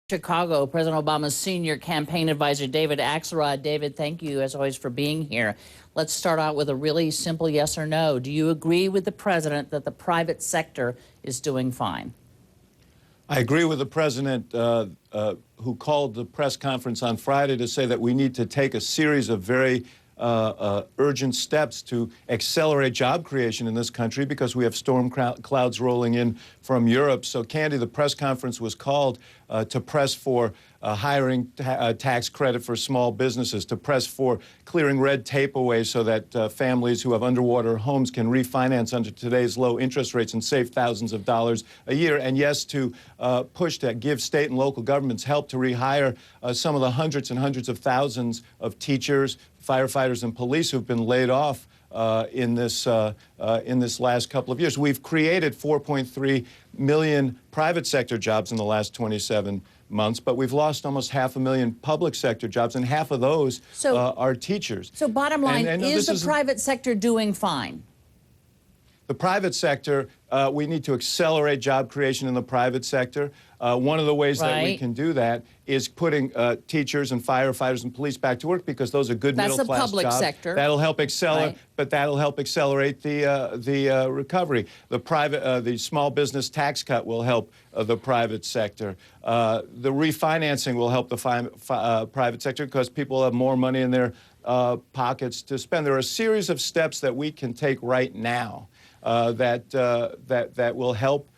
Chicago, President Obama's senior campaign advisor, David Axelrod. David, thank you, as always, for being here. Let's start out with a really simple yes or no. Do you agree with the president that the private sector is doing fine? I agree with the president who called the press conference on Friday to say that we need to take a series of very urgent steps to accelerate job creation in this country because we have storm clouds rolling in from Europe. So, Candy, the press conference was called to press for hiring tax credit for small businesses, to press for clearing red tape away so that families who have underwater homes can refinance under today's low interest rates and save thousands of dollars a year. And yes, to push to give state and local governments help to rehire some of the hundreds and hundreds of thousands of teachers, firefighters, and police who've been laid off in this last couple of years. We've created 4.3 million private sector jobs in the last 27 months, but we've lost almost 500,000 public sector jobs, and half of those are teachers. So bottom line, is the private sector doing fine? The private sector, we need to accelerate job creation in the private sector. One of the ways that we can do that is putting teachers and firefighters and police back to work because those are good middle-class jobs. That's the public sector. That'll help accelerate, but that'll help accelerate the recovery. The small business tax cut will help the private sector. The refinancing will help the private sector because people have more money in their pockets to spend. There are a series of steps that we can take right now that will help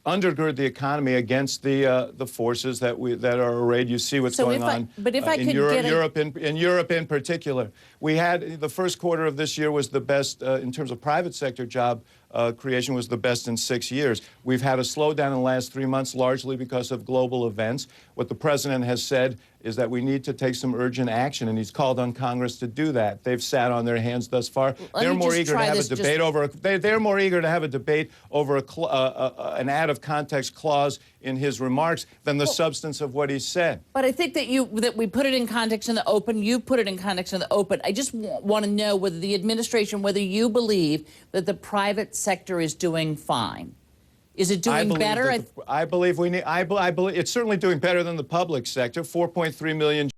undergird the economy against the forces that are arrayed. You see what's going on in Europe in particular. We had the first quarter of this year was the best in terms of private sector job creation, was the best in 6 years. We've had a slowdown in the last 3 months, largely because of global events. What the president has said is that we need to take some urgent action, and he's called on Congress to do that. They've sat on their hands thus far. They're more eager to have a debate over. They're more eager to have a debate over an out-of-context clause in his remarks than the substance of what he said. But I think that we put it in context in the open. You put it in context in the open. I just want to know whether the administration, whether you believe that the private sector is doing fine. Is it doing better? I believe it's certainly doing better than the public sector. 4.3 million